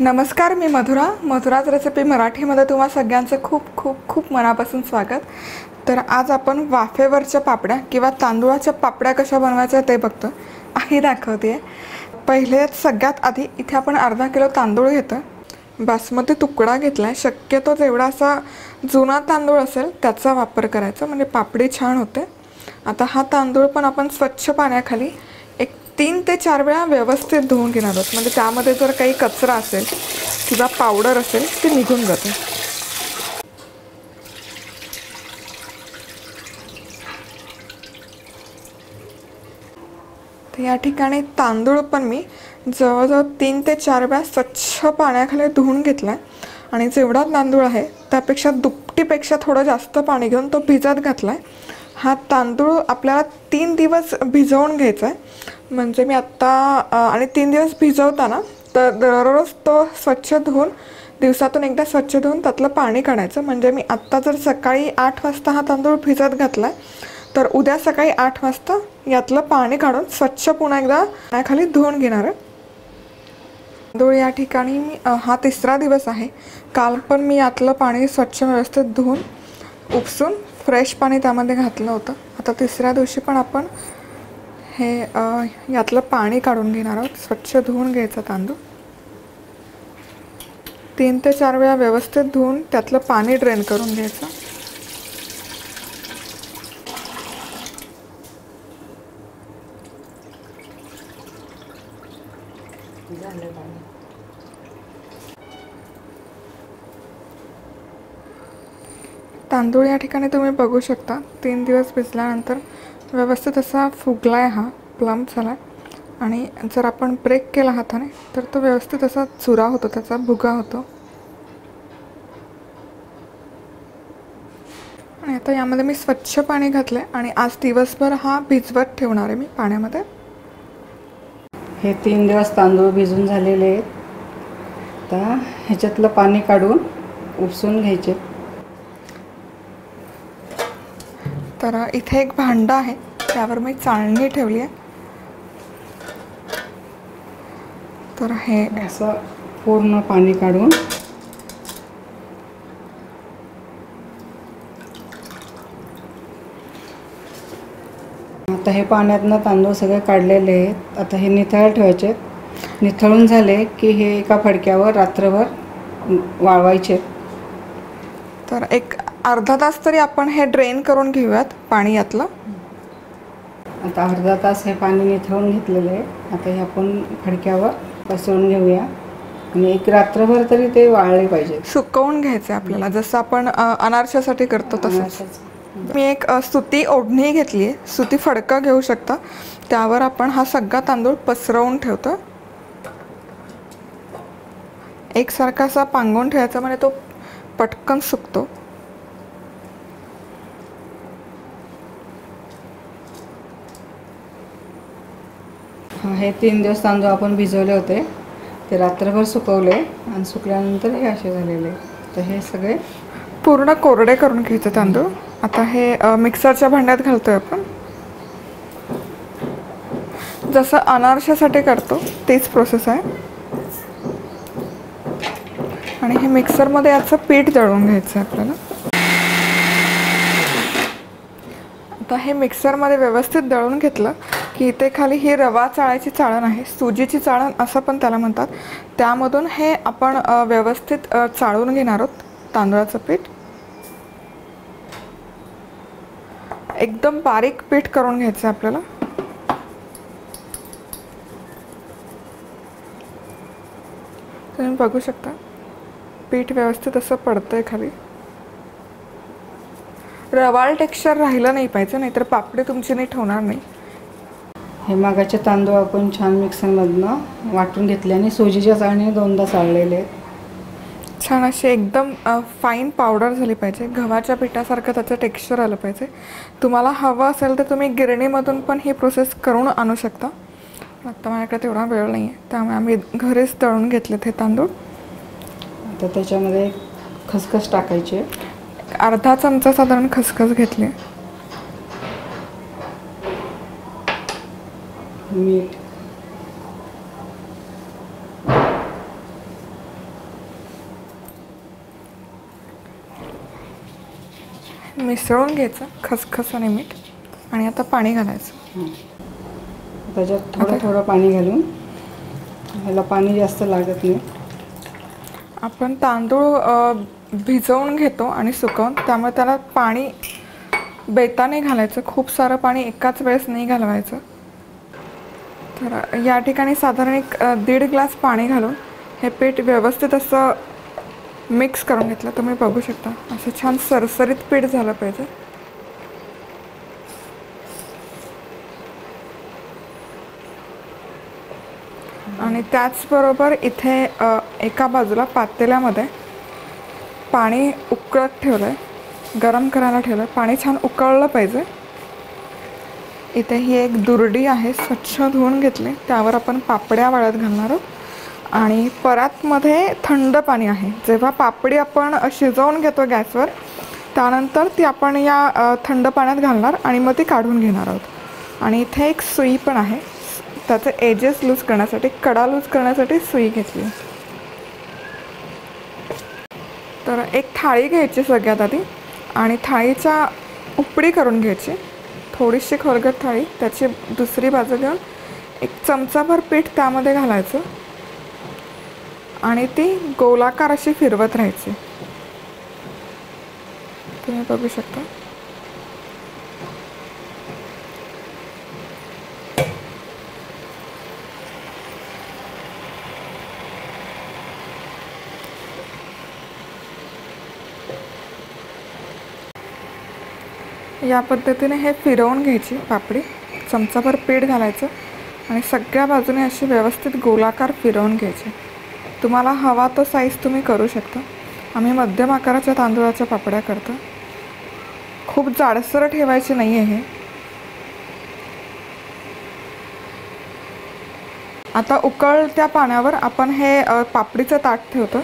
नमस्कार, मी मधुराज रेसिपी मराठीमध्ये तुम्हा सगळ्यांचं खूप खूप खूप मनापासून स्वागत. तर आज आपण वाफेवरच्या पापड्या किंवा तांदूळाच्या पापड्या कशा बनवायच्या ते बघतो. आई दाखवते. पहिले सगळ्यात आधी इथे आपण अर्धा किलो तांदूळ घेतो. बासमती तुकडा घेतला. शक्यतो जेवढा असा जुना तांदूळ असेल त्याचा वापर करायचा, म्हणजे पापडी छान होते. आता हा तांदूळ पण आपण स्वच्छ पाण्याखाली 3 ते 4 वेळा व्यवस्थित धुवून घेणार आहोत, म्हणजे त्यामध्ये जर काही कचरा असेल किंवा पावडर असेल ते निघून जाते. तर या ठिकाणी तांदूळ पण मी जवळजवळ 3 ते 4 वेळा स्वच्छ पाण्याखाली धुवून घेतला आणि जेवढा तांदूळ आहे त्यापेक्षा दुपटीपेक्षा थोडं जास्त पाणी घेऊन तो भिजत घातला आहे. हा तांदूळ आपल्याला 3 दिवस भिजवून घ्यायचा आहे. म्हणजे मी आत्ता आणि 3 दिवस भिजवताना तर दररोज तो स्वच्छ धुवून दिवसातून एकदा स्वच्छ धुवून त्यातलं पाणी काढायचं. म्हणजे मी आत्ता जर सकाळी 8 वाजता हा तांदूळ भिजत घातला आहे तर उद्या सकाळी 8 वाजता यातलं पाणी काढून स्वच्छ पुन्हा एकदा पाण्याखाली धुवून घेणार आहे. तांदूळ या ठिकाणी हा 3रा दिवस आहे. काल पण मी यातलं पाणी स्वच्छ व्यवस्थित धुवून उपसून फ्रेश पाणी त्यामध्ये घातलं होतं. आता 3ऱ्या दिवशी पण आपण हे यातलं पाणी काढून घेणार आहोत. स्वच्छ धुवून घ्यायचं तांदूळ. 3 ते 4 वेळा व्यवस्थित धुवून त्यातलं पाणी ड्रेन करून घ्यायचं. तांदूळ या ठिकाणी तुम्ही बघू शकता 3 दिवस भिजल्यानंतर व्यवस्थित असा फुगला आहे, हा प्लम्प झाला. आणि जर आपण ब्रेक केला हाताने तर तो व्यवस्थित असा चुरा होतो, त्याचा भुगा होतो. आणि आता यामध्ये मी स्वच्छ पाणी घातलं आहे आणि आज दिवसभर हा भिजवत ठेवणार आहे मी पाण्यामध्ये. हे 3 दिवस तांदूळ भिजून झालेले आहेत. आता ह्याच्यातलं पाणी काढून उपसून घ्यायचे. तर इथे एक भांडं आहे, त्यावर मी चाळणी ठेवली आहे. तर हे असं पूर्ण पाणी काढून आता हे पाण्यातनं तांदूळ सगळे काढलेले आहेत. आता हे निथळायला ठेवायचे. निथळून झाले की हे एका फडक्यावर रात्रभर वाळवायचे. तर एक अर्धा तास तरी आपण हे ड्रेन करून घेऊयात पाणी यातलं. आता अर्धा तास हे पाणी निथळून घेतलेलं आहे. आता हे आपण फडक्यावर पसरून घेऊया आणि एक रात्रभर तरी ते वाळले पाहिजे. सुकवून घ्यायचं आपल्याला, जसं आपण अनारशासाठी करतो तसंच. मी एक सुती ओढणी घेतली आहे. सुती फडकं घेऊ शकता. त्यावर आपण हा सगळा तांदूळ पसरवून ठेवतो. एकसारखा असा पांगवून ठेवायचा, म्हणजे तो पटकन सुकतो. हे 3 दिवस तांदूळ आपण भिजवले होते, ते रात्रभर सुकवले आणि सुकल्यानंतर हे असे झालेले. तर हे सगळे पूर्ण कोरडे करून घ्यायचे तांदूळ. आता हे मिक्सरच्या भांड्यात घालतोय आपण. जसं अनारशासाठी करतो तेच प्रोसेस आहे. आणि हे मिक्सरमध्ये याचं पीठ दळून घ्यायचं आहे आपल्याला. आता हे मिक्सरमध्ये व्यवस्थित दळून घेतलं की इथे खाली ही रवा चाळायची चाळण आहे, सुजीची चाळण असं पण त्याला म्हणतात. त्यामधून हे आपण व्यवस्थित चाळून घेणार आहोत तांदळाचं पीठ. एकदम बारीक पीठ करून घ्यायचं आहे आपल्याला. तुम्ही बघू शकता पीठ व्यवस्थित असं पडतंय खाली. रवाळ टेक्स्चर राहिलं नाही पाहिजे, नाहीतर पापडी तुमची नीट होणार नाही. हे मागाचे तांदूळ आपण छान मिक्सरमधनं वाटून घेतले आणि सुजीच्या चाळणीने 2दा चाळलेले आहेत. छान अशी एकदम फाईन पावडर झाली पाहिजे. गव्हाच्या पिठासारखं त्याचं टेक्स्चर आलं पाहिजे. तुम्हाला हवं असेल तर तुम्ही गिरणीमधून पण ही प्रोसेस करून आणू शकता. आत्ता माझ्याकडे तेवढा वेळ नाही आहे, त्यामुळे आम्ही घरीच तळून घेतलेत हे तांदूळ. आता त्याच्यामध्ये खसखस टाकायचे. अर्धा चमचा साधारण खसखस घेतली. मीठ मिसळून घ्यायचं खसखस आणि मीठ आणि आता पाणी घालायचं. त्याच्यात थोडं थोडं पाणी घालून, ह्याला पाणी जास्त लागत नाही. आपण तांदूळ भिजवून घेतो आणि सुकवून, त्यामुळे त्याला पाणी बेताने घालायचं. खूप सारं पाणी एकाच वेळेस नाही घालवायचं. तर या ठिकाणी साधारण एक 1.5 ग्लास पाणी घालून हे पीठ व्यवस्थित असं मिक्स करून घेतलं. तुम्ही बघू शकता असं छान सरसरीत पीठ झालं पाहिजे. आणि त्याचबरोबर इथे एका बाजूला पातेल्यामध्ये पाणी उकळत ठेवलं आहे, गरम करायला ठेवलं आहे. पाणी छान उकळलं पाहिजे. इथे ही एक दुर्डी आहे, स्वच्छ धुवून घेतली. त्यावर आपण पापड्या वाळत घालणार आहोत. आणि परातमध्ये थंड पाणी आहे. जेव्हा पापडी आपण शिजवून घेतो गॅसवर, त्यानंतर ती आपण या थंड पाण्यात घालणार आणि मग ती काढून घेणार आहोत. आणि इथे एक सुई पण आहे, त्याचे एजेस लूज करण्यासाठी, कडा लूज करण्यासाठी सुई घेतली. तर एक थाळी घ्यायची सगळ्यात आधी आणि थाळीच्या उपडी करून घ्यायची. थोडीशी खोलगट थाळी, त्याची दुसरी बाजू घेऊन एक चमचाभर पीठ त्यामध्ये घालायचं आणि ती गोलाकार अशी फिरवत राहायची. तुम्ही बघू शकता. या पद्धतीने हे फिरवून घ्यायची पापडी. चमचाभर पीठ घालायचं आणि सगळ्या बाजूने अशी व्यवस्थित गोलाकार फिरवून घ्यायची. तुम्हाला हवा तो साईज तुम्ही करू शकता. आम्ही मध्यम आकाराच्या तांदूळाच्या पापड्या करतो. खूप जाडसर ठेवायची नाही आहे हे. आता उकळत्या पाण्यावर आपण हे पापडीचं ताट ठेवतो.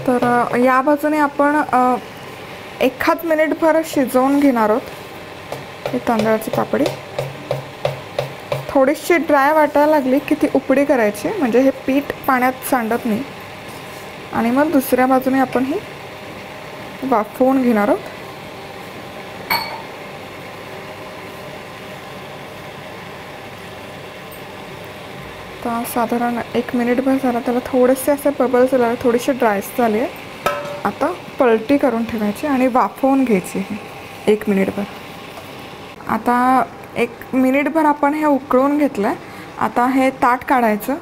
तर या बाजूने आपण एखाद मिनिटभर शिजवून घेणार आहोत ही तांदळाची पापडी. थोडीशी ड्राय वाटायला लागली की ती उपडी करायची, म्हणजे हे पीठ पाण्यात सांडत नाही. आणि मग दुसऱ्या बाजूने आपण ही वाफवून घेणार आहोत. तर साधारण 1 मिनिटभर झाला, त्याला थोडेसे असे बबल्स झाले, थोडीशी ड्रायस झाली आहे. आता पलटी करून ठेवायची आणि वाफवून घ्यायची 1 मिनिटभर. आता 1 मिनिटभर आपण हे उकळून घेतलं आहे. आता हे ताट काढायचं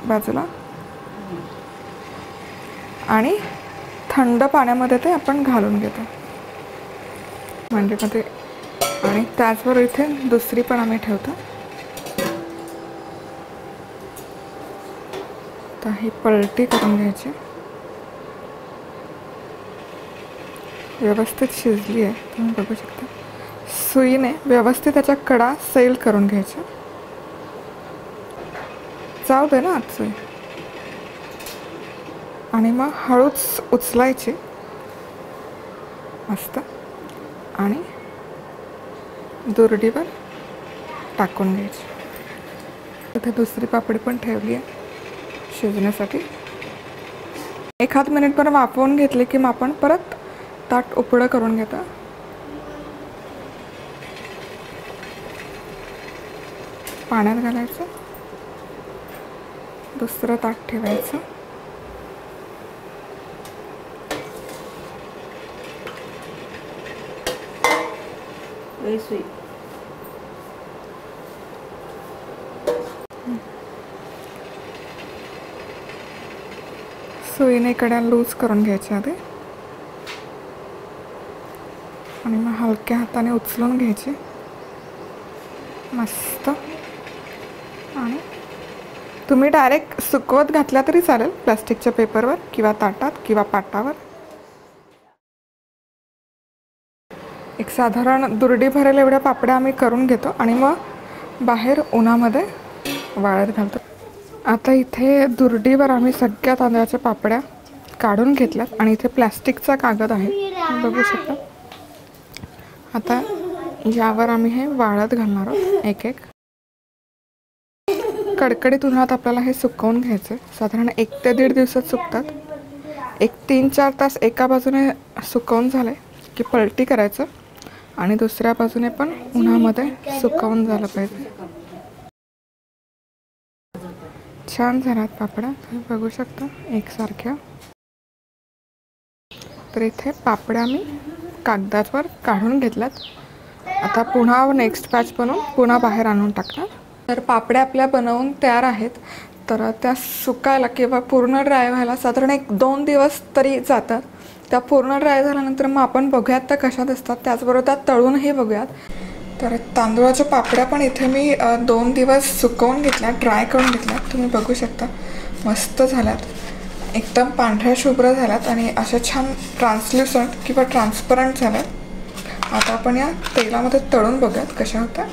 बाजूला आणि थंड पाण्यामध्ये ते आपण घालून घेतो म्हणजे आणि त्याचबरोबर इथे दुसरी पण आम्ही ठेवतो. तर ही पलटी करून घ्यायची. व्यवस्थित शिजली आहे, तुम्ही बघू शकता. सुईने व्यवस्थित त्याच्या कडा सैल करून घ्यायच्या. जाऊ दे ना आत सुई. आणि मग हळूच उचलायची मस्त आणि दुर्डीवर टाकून घ्यायची. इथे दुसरी पापडी पण ठेवली आहे शिजण्यासाठी. एखाद मिनिटभर वाफवून घेतले की मग आपण परत ताट उपडं करून घेतो. पाण्यात घालायचं, दुसरं ताट ठेवायचं. सुईने कड्या लूज करून घ्यायच्या आधी आणि मग हलक्या हाताने उचलून घ्यायचे मस्त. आणि तुम्ही डायरेक्ट सुकवत घातल्या तरी चालेल, प्लास्टिकच्या पेपरवर किंवा ताटात किंवा पाटावर. एक साधारण दुर्डी भरेल एवढ्या पापड्या आम्ही करून घेतो आणि मग बाहेर उन्हामध्ये वाळत घालतो. आता इथे दुर्डीवर आम्ही सगळ्या तांदळाच्या पापड्या काढून घेतल्यात आणि इथे प्लास्टिकचा कागद आहे, बघू शकता. आता यावर आम्ही हे वाळत घालणार आहोत एक एक. कडकडीत उन्हात आपल्याला हे सुकवून घ्यायचं. साधारण 1 ते 1.5 दिवसात सुकतात. एक 3-4 तास एका बाजूने सुकवून झाले की पलटी करायचं आणि दुसऱ्या बाजूने पण उन्हामध्ये सुकवून झालं पाहिजे. छान झाल्यात पापड्या, तुम्ही बघू शकता एकसारख्या. तर इथे पापड्या मी कागदावर काढून घेतल्यात. आता पुन्हा नेक्स्ट बॅच बनवून पुन्हा बाहेर आणून टाकणार. तर पापड्या आपल्या बनवून तयार आहेत. तर त्या सुकायला किंवा पूर्ण ड्राय व्हायला साधारण 1-2 दिवस तरी जातात. त्या पूर्ण ड्राय झाल्यानंतर मग आपण बघूयात त्या कशा दिसतात. त्याचबरोबर त्या तळूनही बघूयात. तर तांदूळाच्या पापड्या पण इथे मी 2 दिवस सुकवून घेतल्या, ड्राय करून घेतल्या. तुम्ही बघू शकता मस्त झाल्यात, एकदम पांढऱ्या शुभ्र झाल्यात आणि अशा छान ट्रान्सल्युसंट किंवा ट्रान्सपरंट झाल्यात. आता आपण या तेलामध्ये तळून बघूयात कशा होत्या.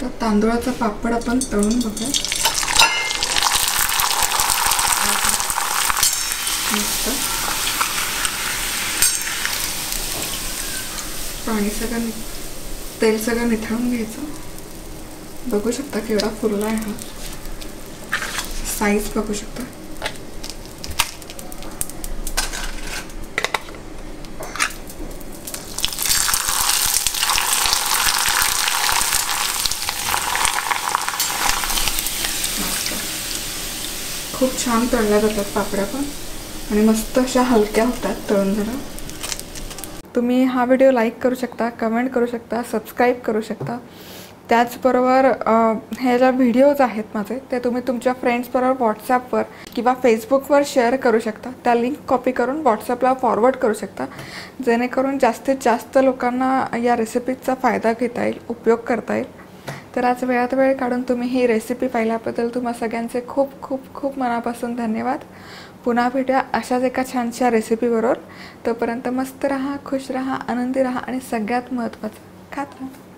तर तांदूळाचा पापड आपण तळून बघूयात. मस्त पाणी सगळं तेल सगळं निथळून घ्यायचं. बघू शकता केवढा फुलला आहे हा, साईज बघू शकता. खूप छान तळल्या जातात पापड्या पण आणि मस्त अशा हलक्या होतात तळून झाल्या. तुम्ही हा व्हिडिओ लाईक करू शकता, कमेंट करू शकता, सबस्क्राईब करू शकता. त्याचबरोबर हे ज्या व्हिडिओज आहेत माझे ते तुम्ही तुमच्या फ्रेंड्सबरोबर व्हॉट्सॲपवर किंवा फेसबुकवर शेअर करू शकता. त्या लिंक कॉपी करून व्हॉट्सॲपला फॉरवर्ड करू शकता, जेणेकरून जास्तीत जास्त लोकांना या रेसिपीचा फायदा घेता येईल, उपयोग करता येईल. तर आज वेळात वेळ काढून तुम्ही ही रेसिपी पाहिल्याबद्दल तुम्हा सगळ्यांचे खूप खूप खूप मनापासून धन्यवाद. पुन्हा भेटूया अशाच एका छानशा रेसिपीबरोबर. तोपर्यंत मस्त राहा, खुश राहा, आनंदी राहा आणि सगळ्यात महत्त्वाचं खात राहा.